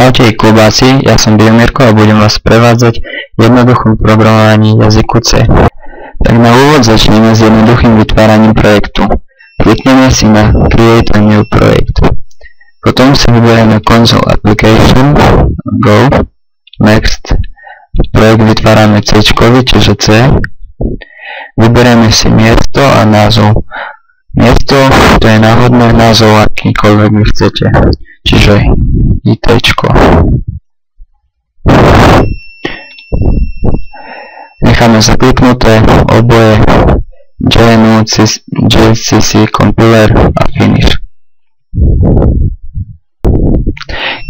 Čaute klubáci, ja som Biomirko a budem vás prevádzať v jednoduchom programovaní jazyku C. Tak na úvod začneme s jednoduchým vytváraním projektu. Klikneme si na Create a New Project. Potom si vyberieme Console Application, Go, Next. Projekt vytvárame C, čiže C. Vyberieme si miesto a názov. Miesto to je náhodné, názov akýkoľvek vy chcete. Čiže ITčko. Necháme zakliknuté oboje GNU, GCC, Compiler a Finish.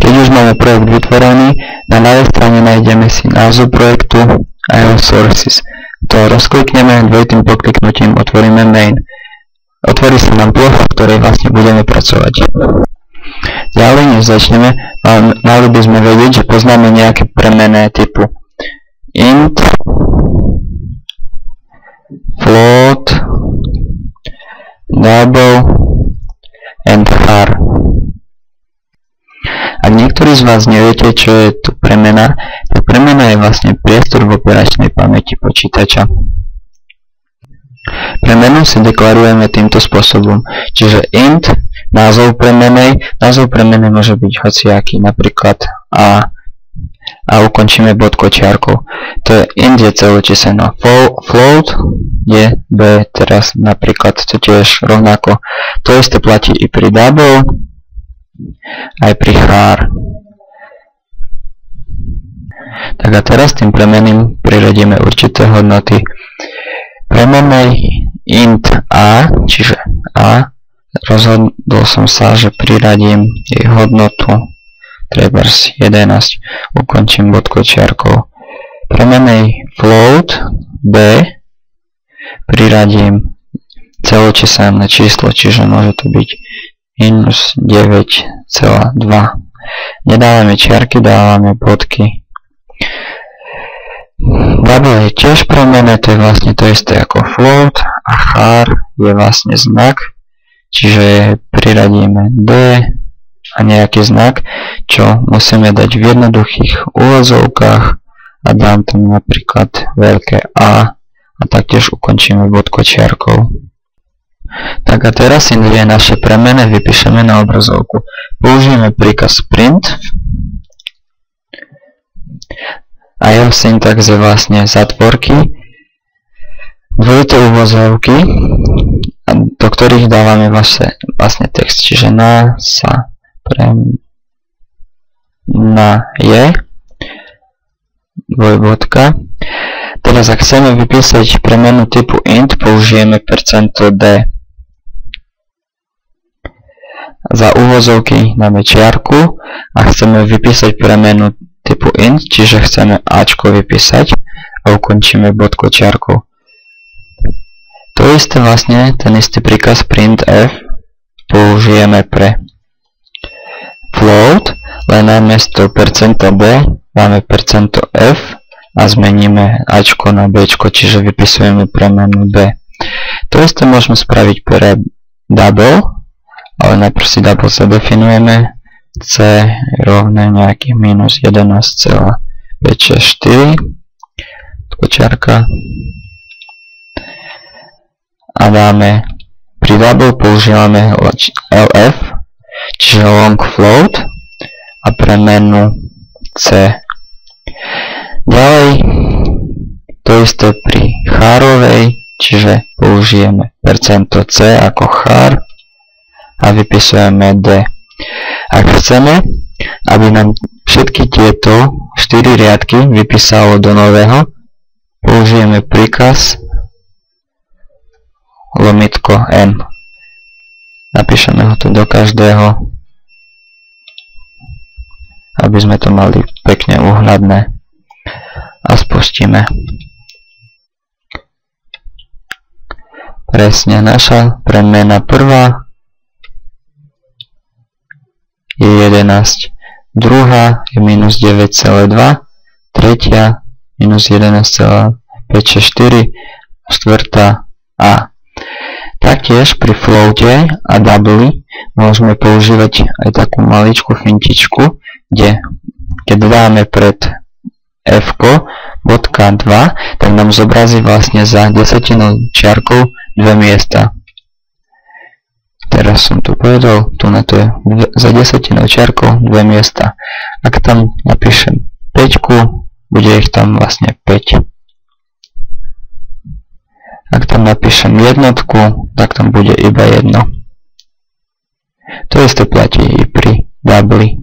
Keď už máme projekt vytvorený, na ľavej strane nájdeme si názov projektu a jeho sources. To rozklikneme, dvojitým pokliknutím otvoríme main. Otvorí sa nám plocha, v ktorej vlastne budeme pracovať. Ďalej, než začneme, mali by sme vedieť, že poznáme nejaké premenné typu int, float, double and char. Ak niektorí z vás neviete, čo je tu premena, tak premena je vlastne priestor v operačnej pamäti počítača. Premenu si deklarujeme týmto spôsobom, čiže int, názov premenej môže byť hociaký, napríklad a ukončíme bodkočiarkou. To je int je celočíselná, float je b, teraz napríklad to tiež rovnako. To isté platí i pri double, aj pri char. Tak a teraz tým premeným priradíme určité hodnoty. Premenej int a, čiže a, rozhodol som sa, že priradím jej hodnotu trebárs 11, ukončím bodkočiarkou. Premenej float b priradím celočíselné číslo, čiže môže to byť minus 9,2. Nedávame čiarky, dávame bodky. Double je tiež premenné, to je vlastne to isté ako float a char je vlastne znak, čiže priradíme d a nejaký znak, čo musíme dať v jednoduchých úvozovkách a dám tam napríklad veľké A a taktiež ukončíme bodkočiarkou. Tak a teraz si dve naše premene vypíšeme na obrazovku. Použijeme príkaz print a jeho syntax je vlastne zatvorky, dvojité úvozovky, do ktorých dávame vlastne text, čiže na sa na je dvojbodka. Teraz ak chceme vypísať premenu typu int, použijeme %d. Za úvozovky dáme čiarku a chceme vypísať premenu typu int, čiže chceme ačko vypísať a ukončíme bodkočiarkou. To isté vlastne, ten istý príkaz printf použijeme pre float, len namiesto %b dáme %f a zmeníme ačko na bčko, čiže vypisujeme premenu b. To isté môžeme spraviť pre double, ale najprv si double zadefinujeme, c rovné nejakých minus 11,564 kočiarka a dáme pri double používame lf, čiže long float a premenu c. Ďalej to isté pri chárovej, čiže použijeme %c ako char a vypisujeme d. Ak chceme, aby nám všetky tieto 4 riadky vypísalo do nového, použijeme príkaz lomitko n. Napíšeme ho tu do každého, aby sme to mali pekne uhľadné. A spustíme. Presne naša premena prvá je 11, druhá je minus 9,2, tretia minus 11,564, štvrtá a. Taktiež pri floate a double môžeme používať aj takú maličkú fintičku, kde keď dáme pred f bodka 2, tak nám zobrazí vlastne za desatinou čiarkou dve miesta. Teraz som tu povedal, tu na to je za desatinou čiarkou dve miesta. Ak tam napíšem 5, bude ich tam vlastne 5. Ak tam napíšem jednotku, tak tam bude iba 1. To isté platí i pri dubli.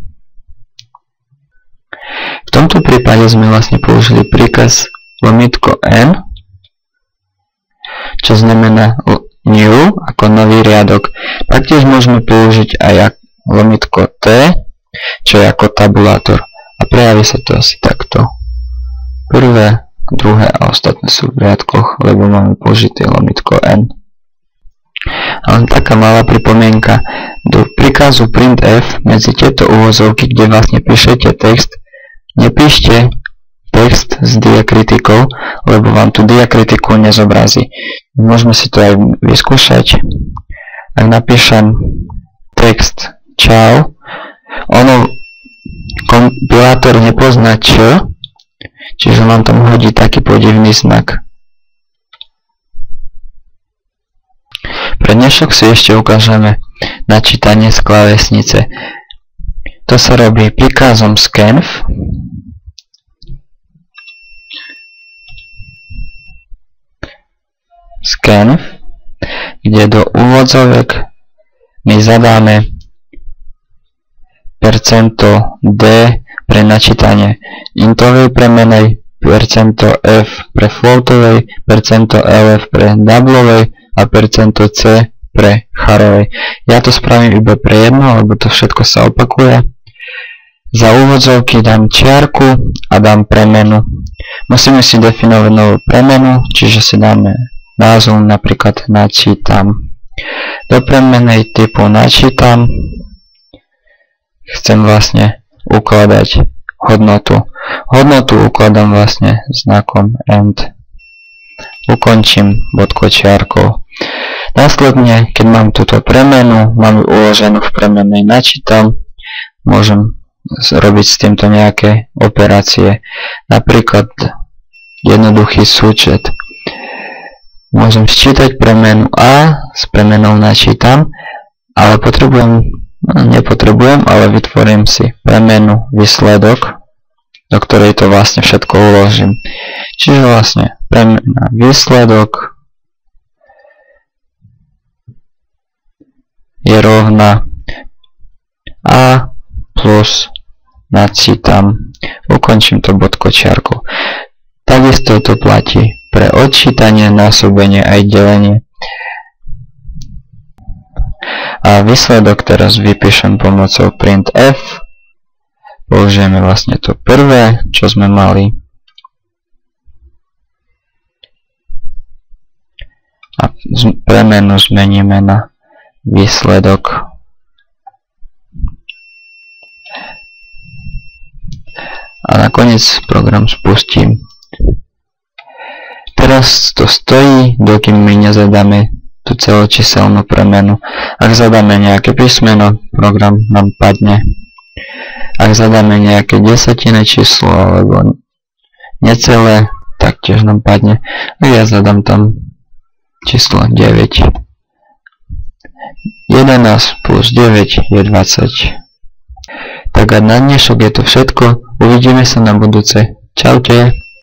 V tomto prípade sme vlastne použili príkaz lomitko n, čo znamená new ako nový riadok. Taktiež môžeme použiť aj lomitko t, čo je ako tabulátor. A prejaví sa to asi takto. Prvé, druhé a ostatné sú v riadkoch, lebo máme použité lomitko n. A len taká malá pripomienka. Do príkazu printf medzi tieto úvozovky, kde vlastne píšete text, nepíšte text s diakritikou, lebo vám tú diakritiku nezobrazí. Môžeme si to aj vyskúšať. Ak napíšem text čau, kompilátor nepozná č, čiže nám tam hodí taký podivný znak. Pre dnešok si ešte ukážeme načítanie z klávesnice. To sa robí príkazom scanf. Scanf, kde do úvodzovek my zadáme %d pre načítanie intovej premenej, %f pre floatovej, %lf pre doublovej a %c pre charovej. Ja to spravím iba pre jedno, lebo to všetko sa opakuje. Za úvodzovky dám čiarku a dám premenu. Musíme si definovať novú premenu, čiže si dáme názov, napríklad načítam. Do premenej typu načítam chcem vlastne ukladať hodnotu. Hodnotu ukladám vlastne znakom end. Ukončím bodkočiarkou. Následne, keď mám túto premenu, mám ju uloženú v premennej načítam, môžem robiť s týmto nejaké operácie. Napríklad jednoduchý súčet. Môžem sčítať premenu a s premenou načítam, ale nepotrebujem, ale vytvorím si premenu výsledok, do ktorej to vlastne všetko uložím. Čiže vlastne premena výsledok je rovná a plus načítam, ukončím to bodkočiarkou. Takisto to platí pre odčítanie, násobenie aj delenie. A výsledok teraz vypíšem pomocou printf. Použijeme vlastne to prvé, čo sme mali. A premenu zmeníme na výsledok. A nakoniec program spustím. Teraz to stojí, dokým my nezadáme tú celočíselnú premenu. Ak zadáme nejaké písmeno, program nám padne. Ak zadáme nejaké desatinné číslo alebo necelé, taktiež nám padne. A ja zadám tam číslo 9. 11 plus 9 je 20. Tak a na dnešok je to všetko. Uvidíme sa na budúce. Čaute.